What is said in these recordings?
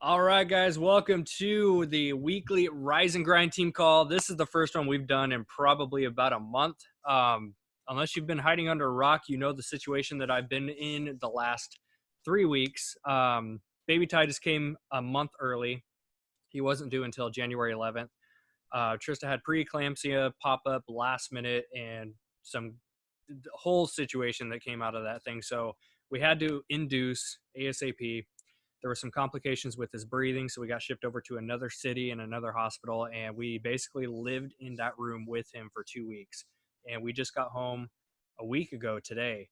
All right, guys, welcome to the weekly Rise and Grind team call. This is the first one we've done in probably about a month. Unless you've been hiding under a rock, you know the situation that I've been in the last 3 weeks. Baby Ty just came a month early. He wasn't due until January 11th. Trista had preeclampsia pop up last minute and some whole situation that came out of that thing. So we had to induce ASAP. There were some complications with his breathing, so we got shipped over to another city and another hospital, and we basically lived in that room with him for 2 weeks. And we just got home a week ago today.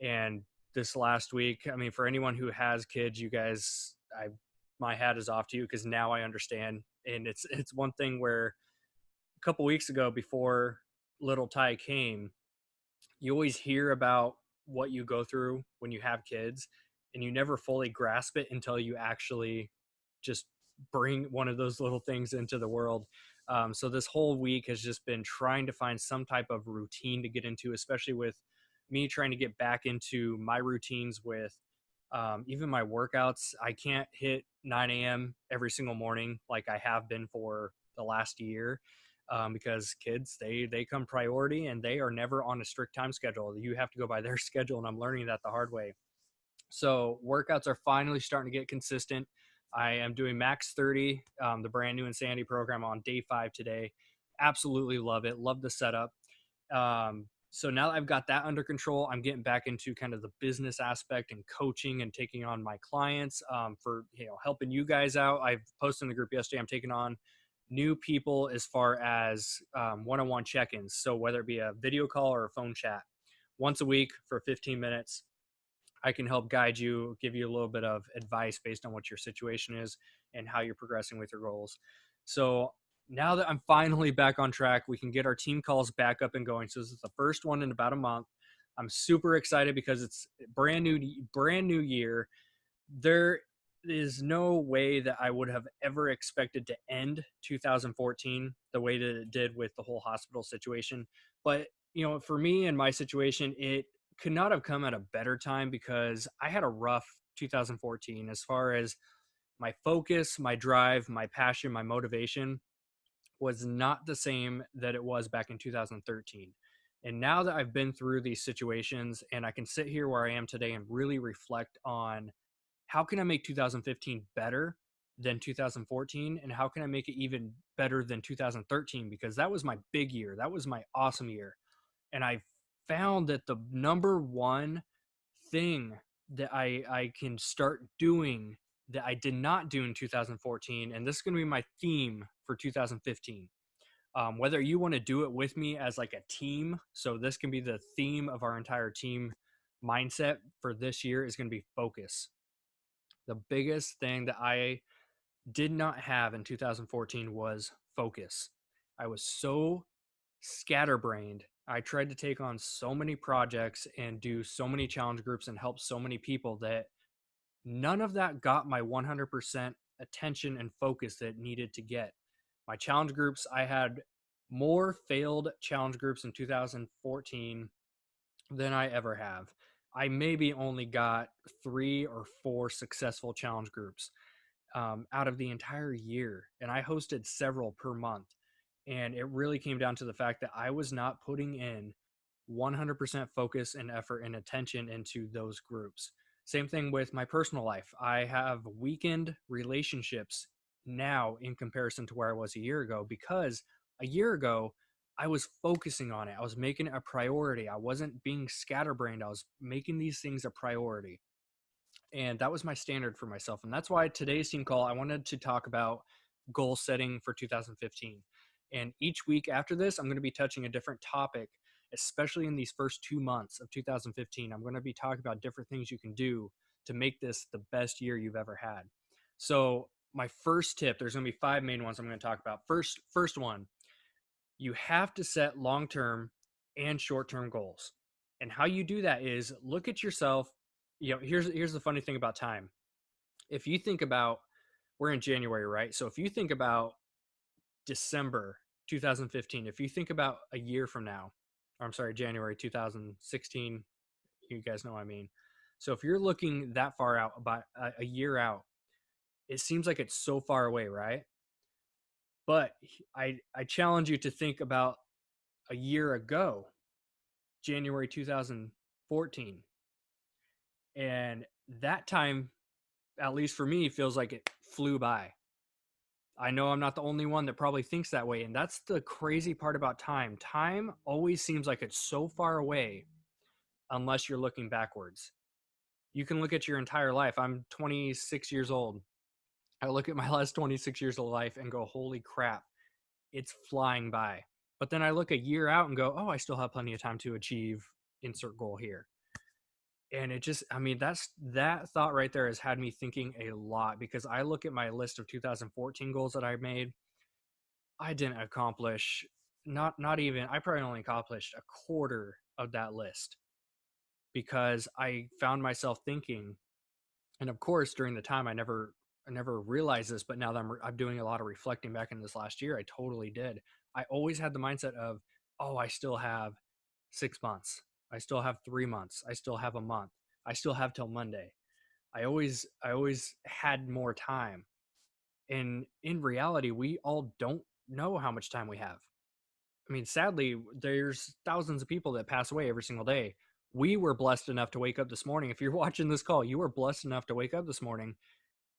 And this last week, I mean, for anyone who has kids, you guys, my hat is off to you because now I understand. And it's one thing where a couple weeks ago, before little Ty came, you always hear about what you go through when you have kids, and you never fully grasp it until you actually just bring one of those little things into the world. So this whole week has just been trying to find some type of routine to get into, especially with me trying to get back into my routines with even my workouts. I can't hit 9 a.m. every single morning like I have been for the last year, because kids, they come priority, and they are never on a strict time schedule. You have to go by their schedule, and I'm learning that the hard way. So workouts are finally starting to get consistent. I am doing Max 30, the brand new Insanity program, on day 5 today. Absolutely love it. Love the setup. So now that I've got that under control, I'm getting back into kind of the business aspect and coaching and taking on my clients, for helping you guys out. I've posted in the group yesterday. I'm taking on new people as far as one-on-one check-ins. So whether it be a video call or a phone chat, once a week for 15 minutes, I can help guide you, give you a little bit of advice based on what your situation is and how you're progressing with your goals. So now that I'm finally back on track, we can get our team calls back up and going. So this is the first one in about a month. I'm super excited because it's brand new year. There is no way that I would have ever expected to end 2014 the way that it did with the whole hospital situation. But, for me and my situation, it could not have come at a better time because I had a rough 2014 as far as my focus, my drive, my passion, my motivation was not the same that it was back in 2013. And now that I've been through these situations and I can sit here where I am today and really reflect on how can I make 2015 better than 2014, and how can I make it even better than 2013, because that was my big year. That was my awesome year. And I found that the number one thing that I can start doing that I did not do in 2014, and this is going to be my theme for 2015. Whether you want to do it with me as like a team, so this can be the theme of our entire team mindset for this year, is going to be focus. The biggest thing that I did not have in 2014 was focus. I was so scatterbrained. I tried to take on so many projects and do so many challenge groups and help so many people that none of that got my 100% attention and focus that it needed to get. My challenge groups, I had more failed challenge groups in 2014 than I ever have. I maybe only got 3 or 4 successful challenge groups out of the entire year, and I hosted several per month. And it really came down to the fact that I was not putting in 100% focus and effort and attention into those groups. Same thing with my personal life. I have weakened relationships now in comparison to where I was a year ago, because a year ago I was focusing on it. I was making it a priority. I wasn't being scatterbrained. I was making these things a priority. And that was my standard for myself. And that's why today's team call, I wanted to talk about goal setting for 2015. And each week after this, I'm going to be touching a different topic, especially in these first 2 months of 2015. I'm going to be talking about different things you can do to make this the best year you've ever had. So, my first tip, there's going to be 5 main ones I'm going to talk about. First one, you have to set long-term and short-term goals. And how you do that is look at yourself. Here's the funny thing about time. If you think about, we're in January, right? So if you think about December 2015, if you think about a year from now, or I'm sorry, January 2016, you guys know what I mean. So if you're looking that far out, about a year out, It seems like it's so far away, right? But I challenge you to think about a year ago, January 2014, and that time, at least for me, feels like it flew by. I know I'm not the only one that probably thinks that way, and that's the crazy part about time. Time always seems like it's so far away unless you're looking backwards. You can look at your entire life. I'm 26 years old. I look at my last 26 years of life and go, holy crap, it's flying by. But then I look a year out and go, oh, I still have plenty of time to achieve insert goal here. And it just, I mean, that thought right there has had me thinking a lot, because I look at my list of 2014 goals that I made. I didn't accomplish, not even, I probably only accomplished a quarter of that list, because I found myself thinking, and of course during the time I never realized this, but now that I'm doing a lot of reflecting back in this last year, I totally did. I always had the mindset of, oh, I still have 6 months, I still have 3 months, I still have a month, I still have till Monday. I always had more time. And in reality, we all don't know how much time we have. I mean, sadly, there's thousands of people that pass away every single day. We were blessed enough to wake up this morning. If you're watching this call, you were blessed enough to wake up this morning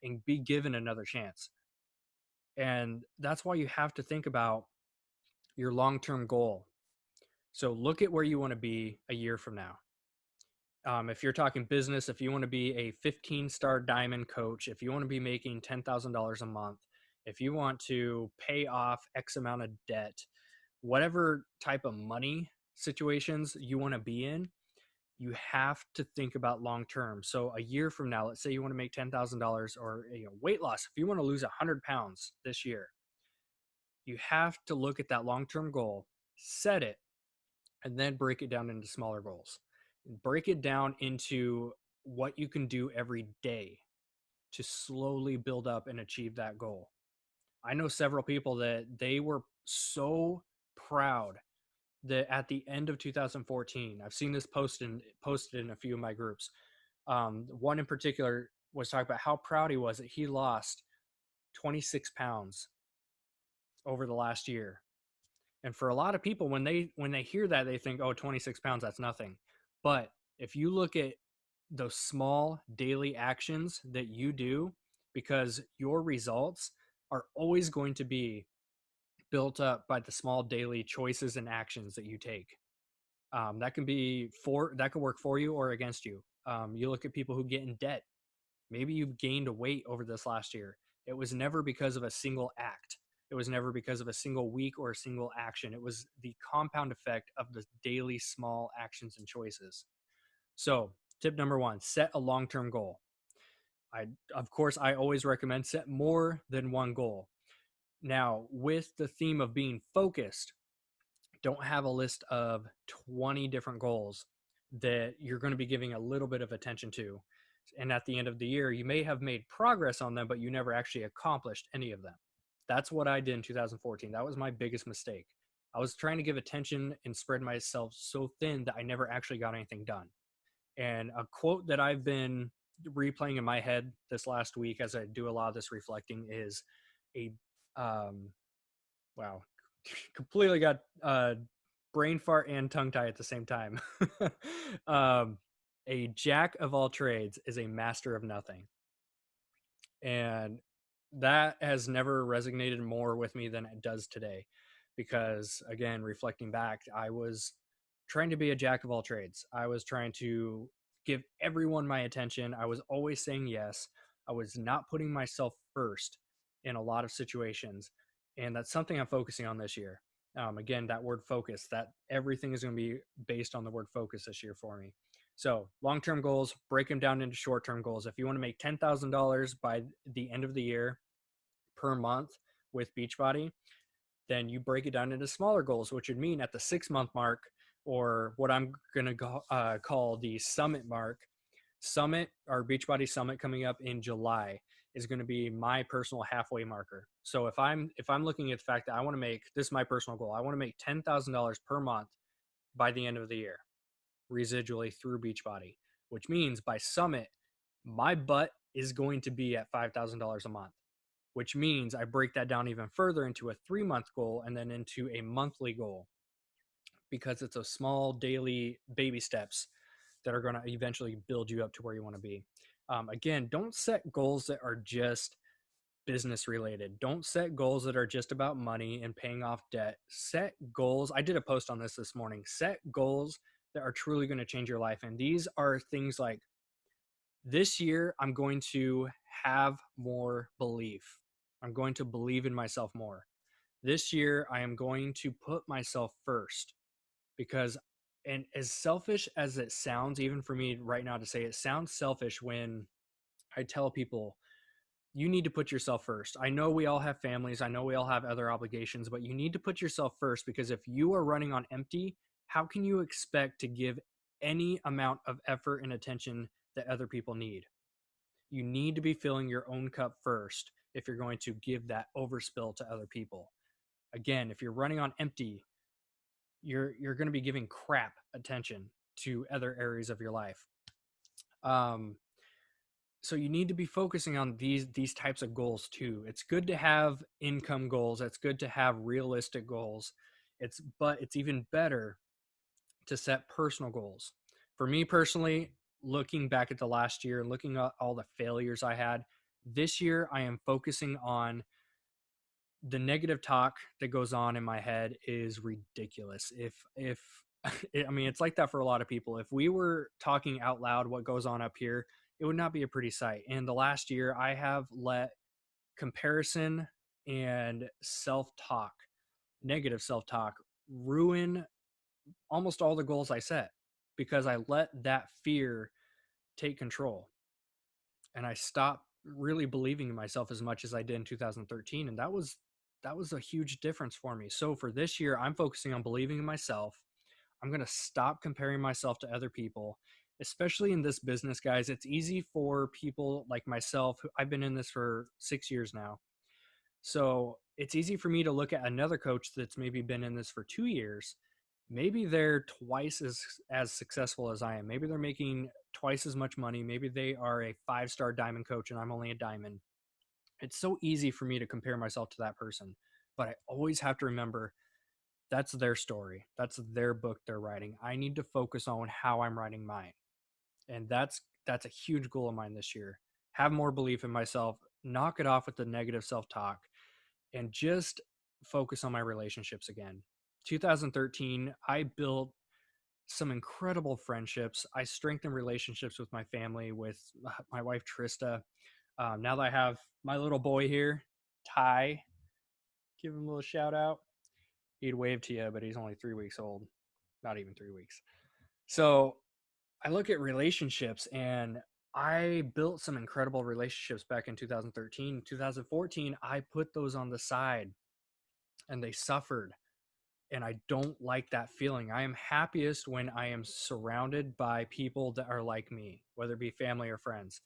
and be given another chance. And that's why you have to think about your long term goal. So look at where you want to be a year from now. If you're talking business, if you want to be a 15-star diamond coach, if you want to be making $10,000 a month, if you want to pay off X amount of debt, whatever type of money situations you want to be in, you have to think about long term. So a year from now, let's say you want to make $10,000, or weight loss. If you want to lose 100 pounds this year, you have to look at that long term goal, set it, and then break it down into smaller goals. Break it down into what you can do every day to slowly build up and achieve that goal. I know several people that they were so proud that at the end of 2014, I've seen this posted in a few of my groups. One in particular was talking about how proud he was that he lost 26 pounds over the last year. And for a lot of people, when they hear that, they think, oh, 26 pounds, that's nothing. But if you look at those small daily actions that you do, because your results are always going to be built up by the small daily choices and actions that you take. That can work for you or against you. You look at people who get in debt. Maybe you gained a weight over this last year. It was never because of a single act. It was never because of a single week or a single action. It was the compound effect of the daily small actions and choices. So, tip number one, set a long term goal. Of course, I always recommend set more than one goal. Now, with the theme of being focused, don't have a list of 20 different goals that you're going to be giving a little bit of attention to. And at the end of the year, you may have made progress on them, but you never actually accomplished any of them. That's what I did in 2014. That was my biggest mistake. I was trying to give attention and spread myself so thin that I never actually got anything done. And a quote that I've been replaying in my head this last week as I do a lot of this reflecting is a wow, completely got brain fart and tongue tie at the same time. um, a jack of all trades is a master of nothing. And that has never resonated more with me than it does today. Because again, reflecting back, I was trying to be a jack of all trades. I was trying to give everyone my attention. I was always saying yes. I was not putting myself first in a lot of situations. And that's something I'm focusing on this year. Again, that word focus, that everything is going to be based on the word focus this year for me. So, long term goals, break them down into short term goals. If you want to make $10,000 by the end of the year per month with Beachbody, then you break it down into smaller goals, which would mean at the 6 month mark, or what I'm going to call the summit mark. Summit, our Beachbody Summit coming up in July, is going to be my personal halfway marker. So if I'm looking at the fact that I want to make this, my personal goal, I want to make $10,000 per month by the end of the year, residually through Beachbody, which means by Summit, my butt is going to be at $5,000 a month, which means I break that down even further into a 3-month goal and then into a monthly goal, because it's a small daily baby steps that are going to eventually build you up to where you want to be. Again, don't set goals that are just business related. Don't set goals that are just about money and paying off debt. Set goals. I did a post on this morning. Set goals that are truly going to change your life. And these are things like, this year, I'm going to have more belief. I'm going to believe in myself more. This year, I am going to put myself first, because, and as selfish as it sounds, even for me right now to say, it sounds selfish when I tell people, you need to put yourself first. I know we all have families. I know we all have other obligations, but you need to put yourself first, because if you are running on empty, how can you expect to give any amount of effort and attention that other people need? You need to be filling your own cup first if you're going to give that overspill to other people. Again, if you're running on empty, you're going to be giving crap attention to other areas of your life. Um, so you need to be focusing on these types of goals too. It's good to have income goals. It's good to have realistic goals. But it's even better to set personal goals. For me personally, looking back at the last year and looking at all the failures I had, this year I am focusing on the negative talk that goes on in my head is ridiculous. If I mean, it's like that for a lot of people. If we were talking out loud what goes on up here, it would not be a pretty sight. And the last year, I have let comparison and self-talk, negative self-talk, ruin almost all the goals I set, because I let that fear take control, and I stopped really believing in myself as much as I did in 2013, and that was a huge difference for me. So for this year, I'm focusing on believing in myself. I'm going to stop comparing myself to other people, especially in this business, guys. It's easy for people like myself, who I've been in this for 6 years now. So it's easy for me to look at another coach that's maybe been in this for 2 years. Maybe they're twice as successful as I am. Maybe they're making twice as much money. Maybe they are a 5-star diamond coach and I'm only a diamond. It's so easy for me to compare myself to that person. But I always have to remember, that's their story. That's their book they're writing. I need to focus on how I'm writing mine. And that's a huge goal of mine this year. Have more belief in myself, knock it off with the negative self-talk, and just focus on my relationships again. 2013, I built some incredible friendships. I strengthened relationships with my family, with my wife, Trista. Now that I have my little boy here, Ty, give him a little shout out. He'd wave to you, but he's only 3 weeks old. Not even 3 weeks. So I look at relationships, and I built some incredible relationships back in 2013. 2014, I put those on the side and they suffered. And I don't like that feeling. I am happiest when I am surrounded by people that are like me, whether it be family or friends.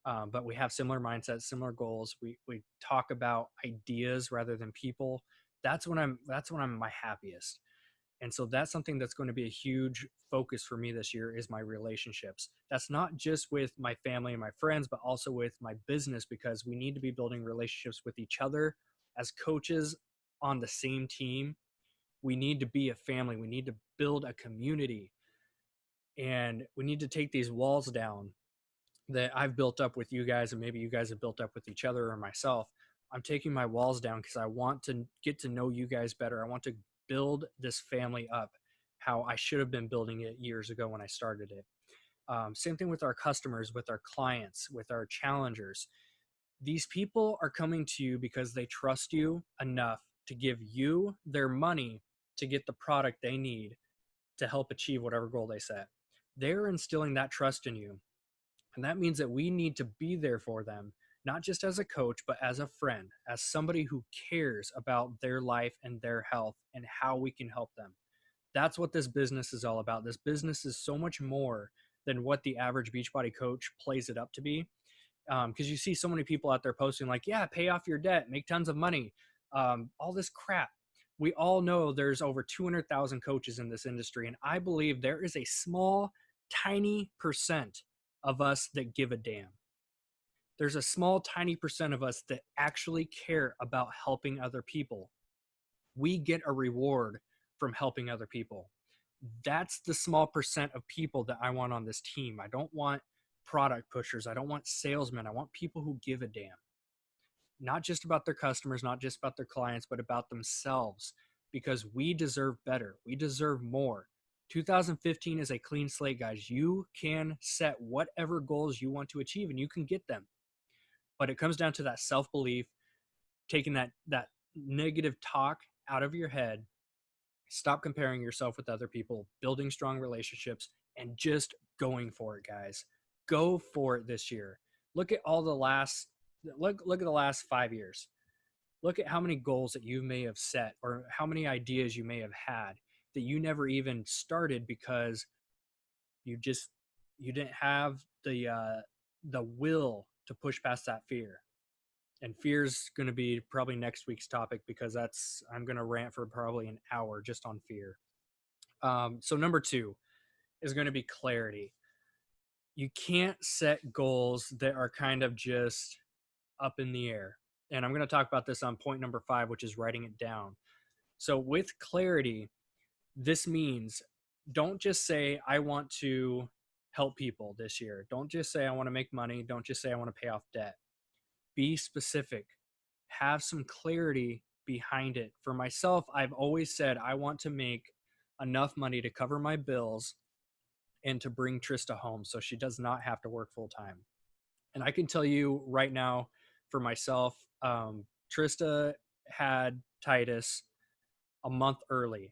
But we have similar mindsets, similar goals. We talk about ideas rather than people. That's when I'm my happiest. And so that's something that's going to be a huge focus for me this year, is my relationships. That's not just with my family and my friends, but also with my business, because we need to be building relationships with each other as coaches on the same team. We need to be a family. We need to build a community, and we need to take these walls down that I've built up with you guys, and maybe you guys have built up with each other or myself. I'm taking my walls down because I want to get to know you guys better. I want to build this family up how I should have been building it years ago when I started it. Same thing with our customers, with our clients, with our challengers. These people are coming to you because they trust you enough to give you their money to get the product they need to help achieve whatever goal they set. They're instilling that trust in you. And that means that we need to be there for them, not just as a coach, but as a friend, as somebody who cares about their life and their health and how we can help them. That's what this business is all about. This business is so much more than what the average Beachbody coach plays it up to be. Because you see so many people out there posting like, yeah, pay off your debt, make tons of money, all this crap. We all know there's over 200,000 coaches in this industry, and I believe there is a small, tiny percent of us that give a damn. There's a small, tiny percent of us that actually care about helping other people. We get a reward from helping other people. That's the small percent of people that I want on this team. I don't want product pushers. I don't want salesmen. I want people who give a damn, not just about their customers, not just about their clients, but about themselves, because we deserve better. We deserve more. 2015 is a clean slate, guys. You can set whatever goals you want to achieve and you can get them. But it comes down to that self-belief, taking that negative talk out of your head. Stop comparing yourself with other people, building strong relationships, and just going for it, guys. Go for it this year. Look at all the last look at the last 5 years. Look at how many goals that you may have set or how many ideas you may have had that you never even started because you just you didn't have the will to push past that fear. And fear's going to be probably next week's topic because I'm going to rant for probably an hour just on fear. So number 2 is going to be clarity. You can't set goals that are kind of just up in the air. And I'm going to talk about this on point number 5, which is writing it down. So with clarity, this means don't just say, I want to help people this year. Don't just say, I want to make money. Don't just say, I want to pay off debt. Be specific. Have some clarity behind it. For myself, I've always said, I want to make enough money to cover my bills and to bring Trista home so she does not have to work full time. And I can tell you right now, for myself, Trista had Titus a month early.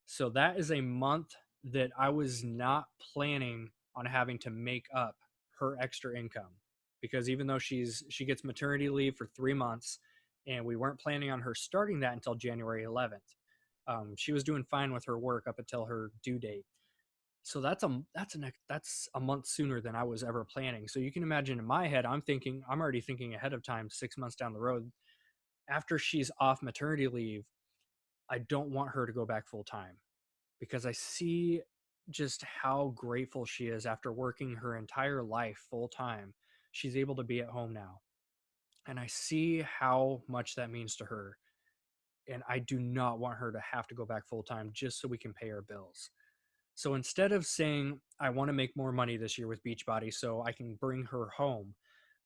So that is a month that I was not planning on having to make up her extra income, because even though she gets maternity leave for 3 months, and we weren't planning on her starting that until January 11th. She was doing fine with her work up until her due date. So that's a month sooner than I was ever planning. So you can imagine in my head, I'm already thinking ahead of time, 6 months down the road. After she's off maternity leave, I don't want her to go back full time, because I see just how grateful she is after working her entire life full time. She's able to be at home now. And I see how much that means to her. And I do not want her to have to go back full time just so we can pay our bills. So instead of saying, I want to make more money this year with Beachbody so I can bring her home,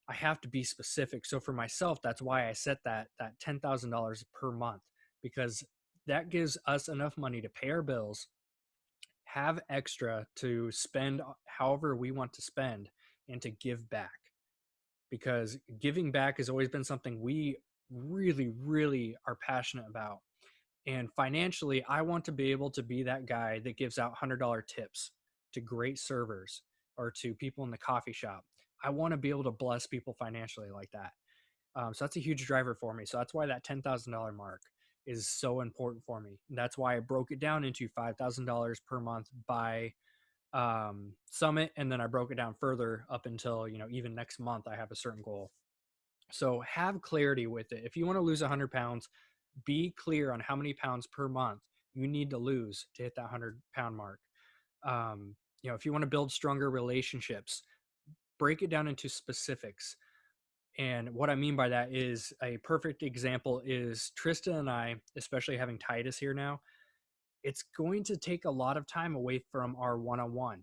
I have to be specific. So for myself, that's why I set that $10,000 per month, because that gives us enough money to pay our bills, have extra to spend however we want to spend, and to give back. Because giving back has always been something we really, really are passionate about. And financially, I want to be able to be that guy that gives out $100 tips to great servers or to people in the coffee shop. I want to be able to bless people financially like that. So that's a huge driver for me. So that's why that $10,000 mark is so important for me. And that's why I broke it down into $5,000 per month by summit. And then I broke it down further up until, even next month, I have a certain goal. So have clarity with it. If you want to lose 100 pounds, be clear on how many pounds per month you need to lose to hit that 100-pound mark. If you want to build stronger relationships, break it down into specifics. And what I mean by that is, a perfect example is Trista and I, especially having Titus here now, it's going to take a lot of time away from our one-on-one.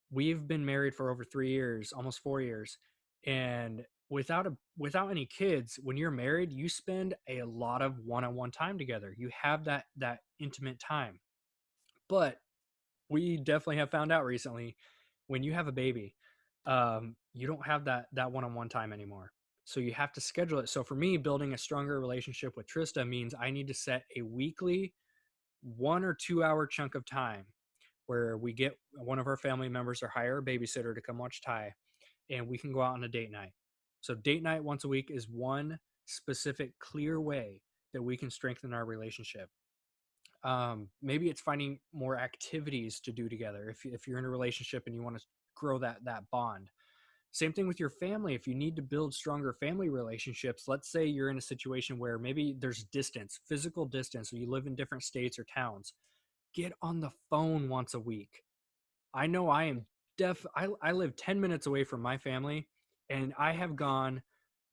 We've been married for over 3 years, almost 4 years. And without any kids, when you're married, you spend a lot of one-on-one time together. You have that intimate time. But we definitely have found out recently, when you have a baby, you don't have that one-on-one time anymore. So you have to schedule it. So for me, building a stronger relationship with Trista means I need to set a weekly 1 or 2 hour chunk of time where we get one of our family members or hire a babysitter to come watch Ty, and we can go out on a date night. So date night once a week is one specific clear way that we can strengthen our relationship. Maybe it's finding more activities to do together if you're in a relationship and you want to grow that bond. Same thing with your family. If you need to build stronger family relationships, let's say you're in a situation where maybe there's distance, physical distance, or you live in different states or towns. Get on the phone once a week. I know I am I live 10 minutes away from my family, And I have gone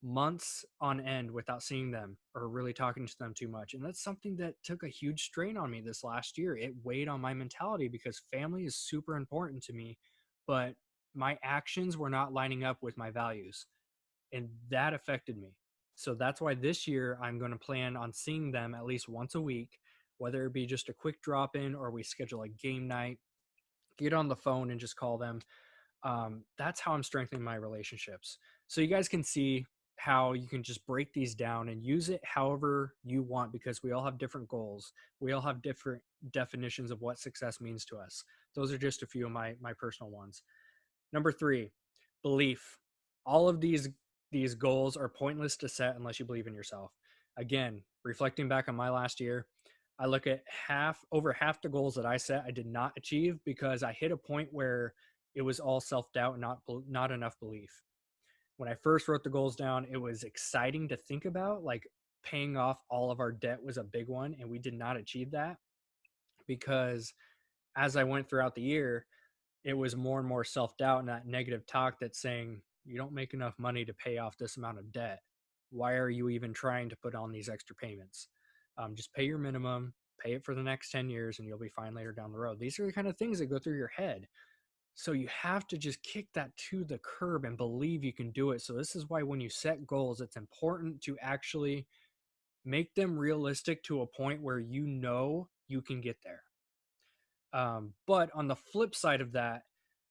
months on end without seeing them or really talking to them too much. And that's something that took a huge strain on me this last year. It weighed on my mentality because family is super important to me, but my actions were not lining up with my values. And that affected me. So that's why this year I'm going to plan on seeing them at least once a week, whether it be just a quick drop in or we schedule a game night, get on the phone and just call them. That's how I'm strengthening my relationships. So you guys can see how you can just break these down and use it however you want, because we all have different goals. We all have different definitions of what success means to us. Those are just a few of my personal ones. Number 3, belief. All of these goals are pointless to set unless you believe in yourself. Again, reflecting back on my last year, I look at over half the goals that I set I did not achieve because I hit a point where it was all self-doubt and not enough belief. When I first wrote the goals down, it was exciting to think about, like paying off all of our debt was a big one, and we did not achieve that because as I went throughout the year, it was more and more self-doubt and that negative talk that's saying you don't make enough money to pay off this amount of debt. Why are you even trying to put on these extra payments? Just pay your minimum, pay it for the next 10 years, and you'll be fine later down the road. These are the kind of things that go through your head. So you have to just kick that to the curb and believe you can do it. So this is why when you set goals, it's important to actually make them realistic to a point where you know you can get there. But on the flip side of that,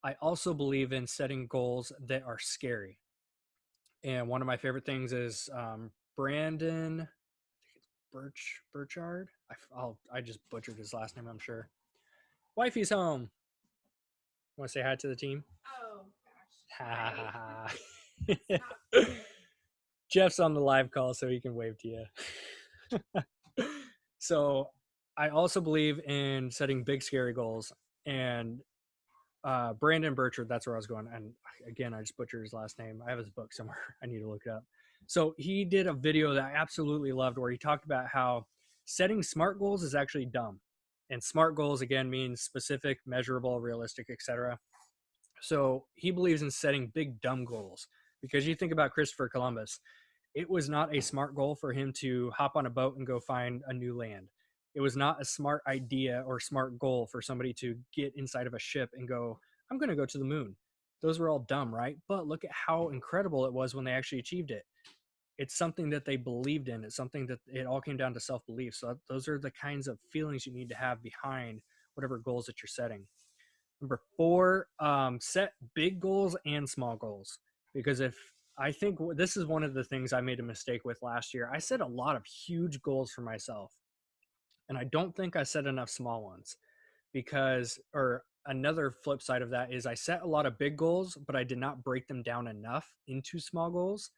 I also believe in setting goals that are scary. And one of my favorite things is Brandon, I think it's Burchard. I just butchered his last name, I'm sure. Wifey's home. Want to say hi to the team? Oh Ha gosh. ha ha. Jeff's on the live call, so he can wave to you. So I also believe in setting big, scary goals. And Brandon Burchard, that's where I was going. And again, I just butchered his last name. I have his book somewhere. I need to look it up. So he did a video that I absolutely loved where he talked about how setting smart goals is actually dumb. And smart goals, again, means specific, measurable, realistic, etc. So he believes in setting big, dumb goals because you think about Christopher Columbus. It was not a smart goal for him to hop on a boat and go find a new land. It was not a smart idea or smart goal for somebody to get inside of a ship and go, I'm going to go to the moon. Those were all dumb, right? But look at how incredible it was when they actually achieved it. It's something that they believed in. It's something that it all came down to self belief. So those are the kinds of feelings you need to have behind whatever goals that you're setting. Number 4, set big goals and small goals. Because if I think this is one of the things I made a mistake with last year, I set a lot of huge goals for myself. And I don't think I set enough small ones because, or another flip side of that is I set a lot of big goals, but I did not break them down enough into small goals.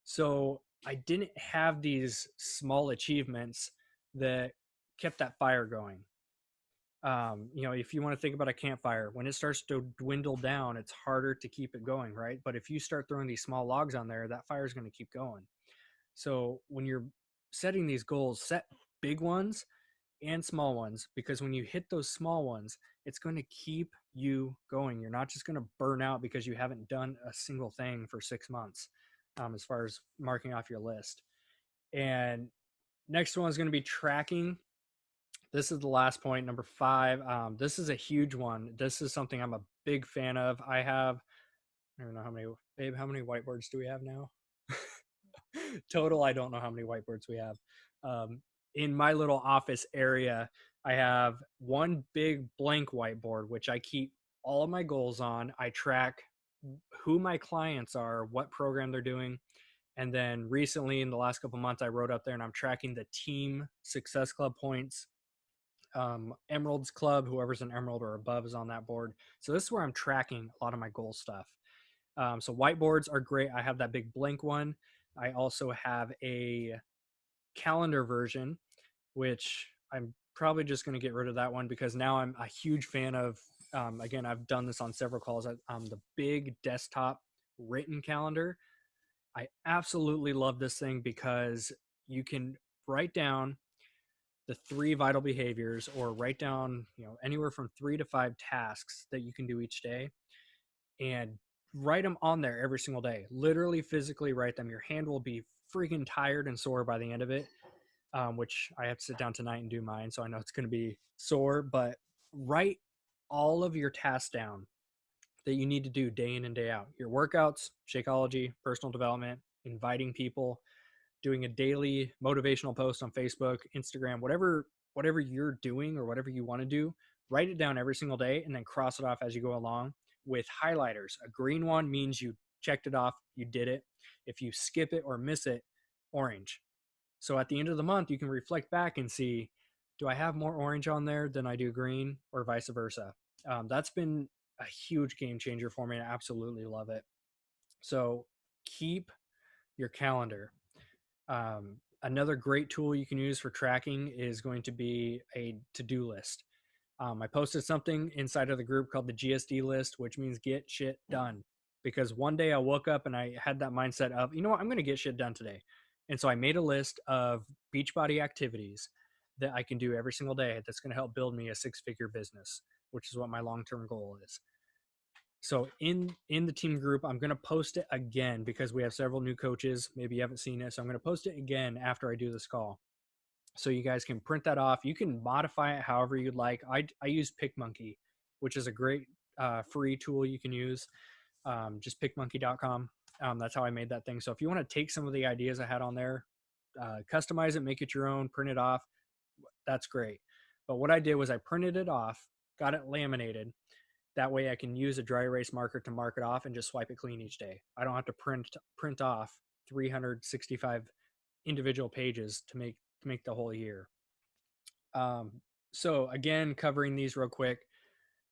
So I didn't have these small achievements that kept that fire going. If you want to think about a campfire, when it starts to dwindle down, it's harder to keep it going, right? But if you start throwing these small logs on there, that fire is going to keep going. So when you're setting these goals, set big ones and small ones, because when you hit those small ones, it's going to keep you going. You're not just going to burn out because you haven't done a single thing for 6 months, as far as marking off your list. And next one is going to be tracking. This is the last point, number 5. This is a huge one. This is something I'm a big fan of. I don't know how many, babe, how many whiteboards do we have now? Total, I don't know how many whiteboards we have. In my little office area, I have one big blank whiteboard, which I keep all of my goals on. I track who my clients are, what program they're doing. And then recently, in the last couple months, I wrote up there and I'm tracking the team success club points. Emeralds Club, whoever's an emerald or above is on that board. So this is where I'm tracking a lot of my goal stuff. So whiteboards are great. I have that big blank one. I also have a calendar version, which I'm probably just going to get rid of that one because now I'm a huge fan of, again, I've done this on several calls, the big desktop written calendar. I absolutely love this thing because you can write down the 3 vital behaviors or write down, anywhere from 3 to 5 tasks that you can do each day and write them on there every single day. Literally, physically write them. Your hand will be freaking tired and sore by the end of it, which I have to sit down tonight and do mine. So I know it's going to be sore, but write all of your tasks down that you need to do day in and day out. Your workouts, Shakeology, personal development, inviting people, doing a daily motivational post on Facebook, Instagram, whatever you're doing or whatever you want to do, write it down every single day and then cross it off as you go along with highlighters. A green one means you checked it off, you did it. If you skip it or miss it, orange. So at the end of the month, you can reflect back and see, do I have more orange on there than I do green, or vice versa? That's been a huge game changer for me. I absolutely love it. So keep your calendar. Another great tool you can use for tracking is going to be a to-do list. I posted something inside of the group called the GSD list, which means get shit done. Because one day I woke up and I had that mindset of, you know what, I'm going to get shit done today. And so I made a list of Beachbody activities that I can do every single day that's going to help build me a six-figure business, which is what my long-term goal is. So in the team group, I'm going to post it again because we have several new coaches. Maybe you haven't seen it. So I'm going to post it again after I do this call. So you guys can print that off. You can modify it however you'd like. I use PicMonkey, which is a great free tool you can use. Just pickmonkey.com. That's how I made that thing. So if you want to take some of the ideas I had on there, customize it, make it your own, print it off, that's great. But what I did was I printed it off, got it laminated. That way I can use a dry erase marker to mark it off and just swipe it clean each day. I don't have to print off 365 individual pages to make the whole year. So again, covering these real quick,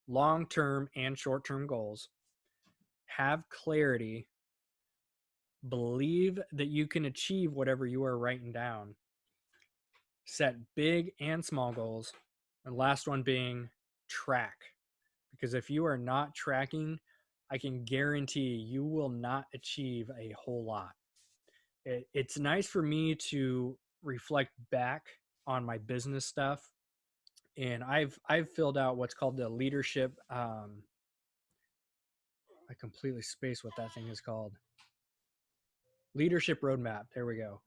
long-term and short-term goals. Have clarity. Believe that you can achieve whatever you are writing down. Set big and small goals. And last one being track. Because if you are not tracking, I can guarantee you will not achieve a whole lot. It's nice for me to reflect back on my business stuff, and I've filled out what's called the leadership. I completely spaced what that thing is called. Leadership roadmap. There we go.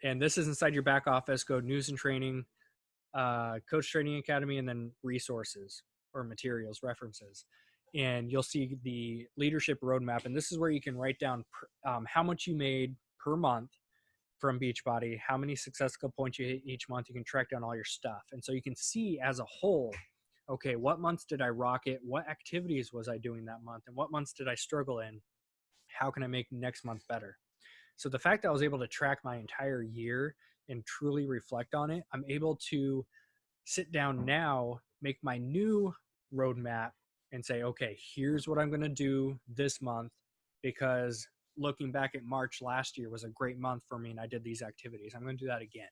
And this is inside your back office. Go news and training, coach training academy, and then resources or materials, references. And you'll see the leadership roadmap. And this is where you can write down how much you made per month from Beachbody, how many successful points you hit each month. You can track down all your stuff. And so you can see as a whole, okay, what months did I rock it? What activities was I doing that month? And what months did I struggle in? How can I make next month better? So the fact that I was able to track my entire year and truly reflect on it, I'm able to sit down now, make my new roadmap and say, okay, here's what I'm going to do this month, because looking back at March last year was a great month for me and I did these activities. I'm going to do that again.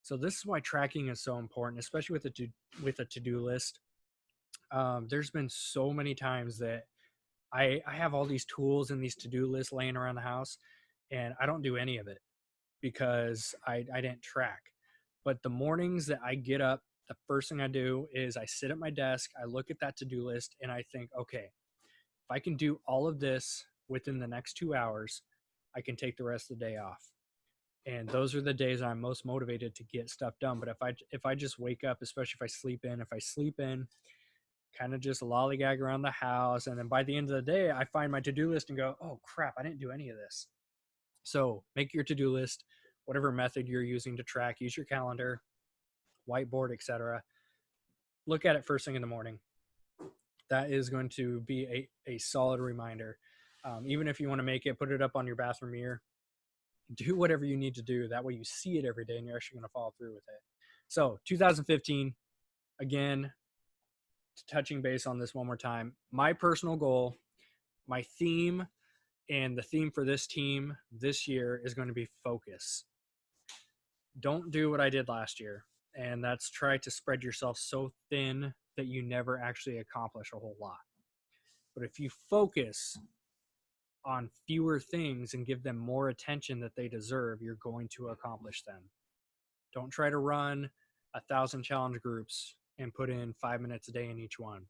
So this is why tracking is so important, especially with a to-do list. There's been so many times that I have all these tools and these to-do lists laying around the house and I don't do any of it because I didn't track. But the mornings that I get up, the first thing I do is I sit at my desk, I look at that to-do list and I think, okay, if I can do all of this within the next 2 hours, I can take the rest of the day off. And those are the days I'm most motivated to get stuff done. But if I just wake up, especially if I sleep in, kind of just lollygag around the house, and then by the end of the day, I find my to-do list and go, oh crap, I didn't do any of this. So make your to-do list, whatever method you're using to track, use your calendar, whiteboard, etc. Look at it first thing in the morning. That is going to be a solid reminder. Even if you want to make it, put it up on your bathroom mirror. Do whatever you need to do. That way you see it every day and you're actually going to follow through with it. So 2015, again, touching base on this one more time, my personal goal, my theme, and the theme for this team this year is going to be focus. Don't do what I did last year, and that's try to spread yourself so thin that you never actually accomplish a whole lot. But if you focus on fewer things and give them more attention that they deserve, you're going to accomplish them. Don't try to run 1,000 challenge groups and put in 5 minutes a day in each one.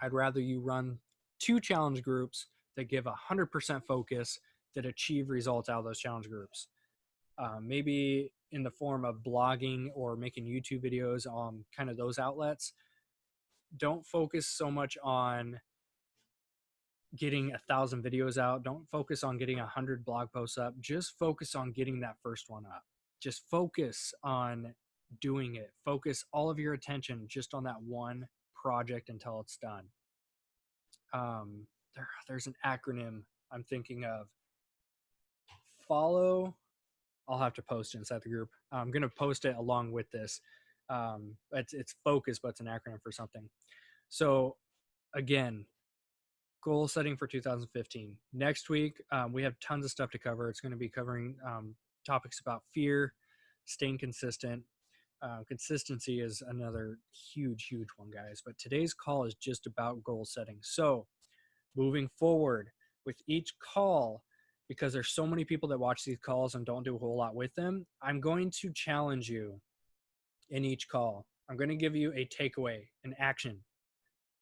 I'd rather you run 2 challenge groups that give 100% focus that achieve results out of those challenge groups. Maybe in the form of blogging or making YouTube videos on kind of those outlets. Don't focus so much on getting 1,000 videos out. Don't focus on getting 100 blog posts up. Just focus on getting that first one up. Just focus on doing it. Focus all of your attention just on that one project until it's done. There's an acronym I'm thinking of. Follow. I'll have to post it inside the group. I'm going to post it along with this. It's focus, but it's an acronym for something. So again, goal setting for 2015. Next week, we have tons of stuff to cover. It's going to be covering topics about fear, staying consistent. Consistency is another huge one, guys. But today's call is just about goal setting. So moving forward with each call, because there's so many people that watch these calls and don't do a whole lot with them, I'm going to challenge you in each call. I'm going to give you a takeaway, an action.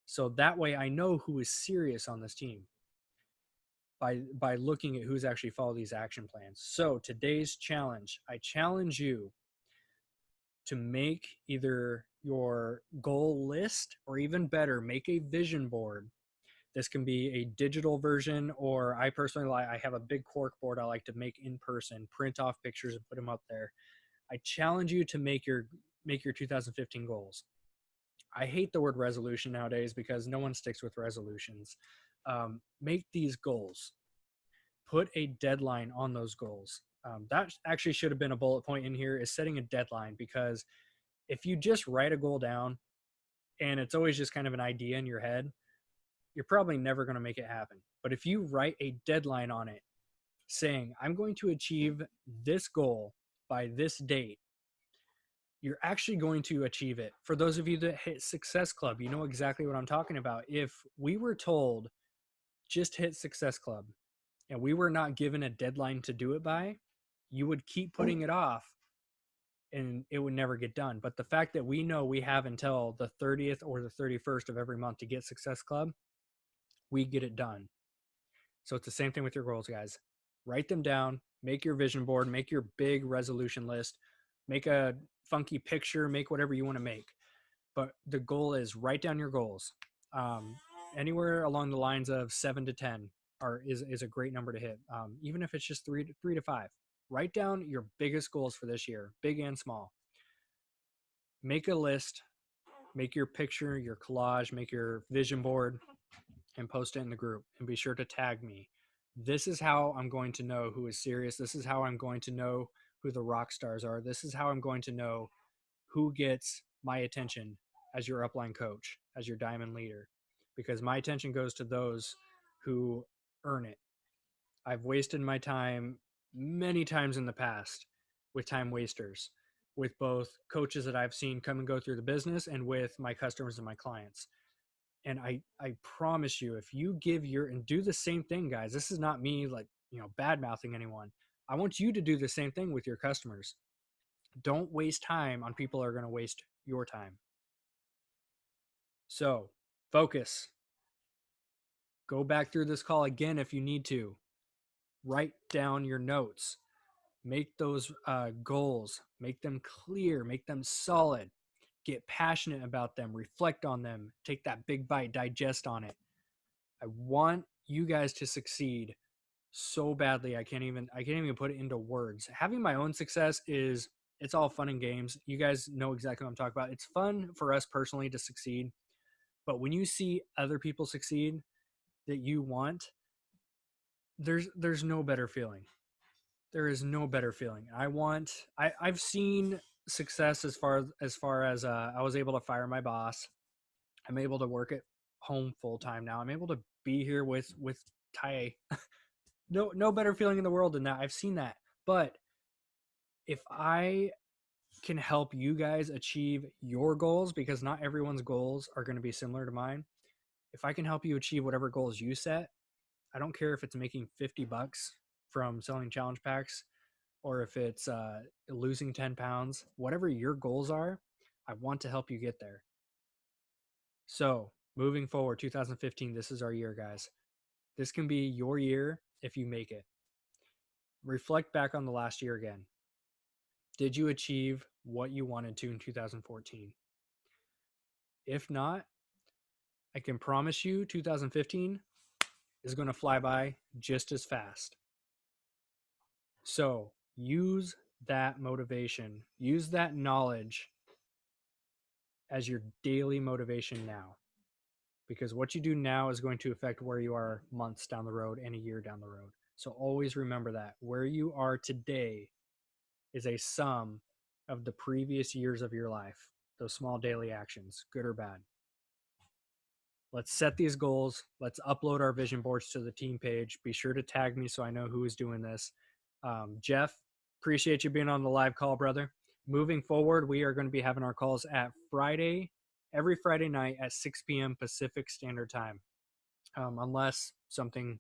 So that way I know who is serious on this team by looking at who's actually followed these action plans. So today's challenge, I challenge you to make either your goal list or even better, make a vision board. This can be a digital version, or I personally I have a big cork board I like to make in person, print off pictures and put them up there. I challenge you to make your 2015 goals. I hate the word resolution nowadays because no one sticks with resolutions. Make these goals. Put a deadline on those goals. That actually should have been a bullet point in here, is setting a deadline, because if you just write a goal down and it's always just kind of an idea in your head, you're probably never going to make it happen. But if you write a deadline on it saying, I'm going to achieve this goal by this date, you're actually going to achieve it. For those of you that hit Success Club, you know exactly what I'm talking about. If we were told just hit Success Club and we were not given a deadline to do it by, you would keep putting it off and it would never get done. But the fact that we know we have until the 30th or the 31st of every month to get Success Club, we get it done. So it's the same thing with your goals, guys. Write them down, make your vision board, make your big resolution list, make a funky picture, make whatever you want to make. But the goal is write down your goals. Anywhere along the lines of 7 to 10 is a great number to hit. Even if it's just three to 5. Write down your biggest goals for this year, big and small. Make a list, make your picture, your collage, make your vision board, and post it in the group, and be sure to tag me. This is how I'm going to know who is serious. This is how I'm going to know who the rock stars are. This is how I'm going to know who gets my attention as your upline coach, as your diamond leader, because my attention goes to those who earn it. I've wasted my time many times in the past with time wasters, with both coaches that I've seen come and go through the business and with my customers and my clients. And I promise you, if you give and do the same thing, guys, this is not me bad mouthing anyone. I want you to do the same thing with your customers. Don't waste time on people that are going to waste your time. So focus. Go back through this call again if you need to. Write down your notes. Make those goals. Make them clear. Make them solid. Get passionate about them, reflect on them, take that big bite, digest on it. I want you guys to succeed so badly. I can't even put it into words. Having my own success it's all fun and games. You guys know exactly what I'm talking about. It's fun for us personally to succeed. But when you see other people succeed that you want, there's no better feeling. There is no better feeling. I've seen success as far as I was able to fire my boss. I'm able to work at home full time now. I'm able to be here with Ty. No better feeling in the world than that. I've seen that. But if I can help you guys achieve your goals, because not everyone's goals are going to be similar to mine. If I can help you achieve whatever goals you set, I don't care if it's making $50 from selling challenge packs, or if it's losing 10 pounds, whatever your goals are, I want to help you get there. So Moving forward, 2015, this is our year, guys. This can be your year if you make it. Reflect back on the last year again. Did you achieve what you wanted to in 2014? If not, I can promise you 2015 is going to fly by just as fast. So use that motivation, use that knowledge as your daily motivation now. Because what you do now is going to affect where you are months down the road and a year down the road. So always remember that where you are today is a sum of the previous years of your life, those small daily actions, good or bad. Let's set these goals. Let's upload our vision boards to the team page. Be sure to tag me so I know who is doing this. Jeff, appreciate you being on the live call, brother. Moving forward, we are going to be having our calls at every Friday night at 6 p.m. Pacific Standard Time, unless something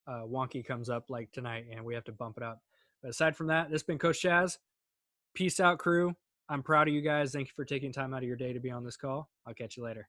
wonky comes up like tonight and we have to bump it up. But aside from that, this has been Coach Chaz. Peace out, crew. I'm proud of you guys. Thank you for taking time out of your day to be on this call. I'll catch you later.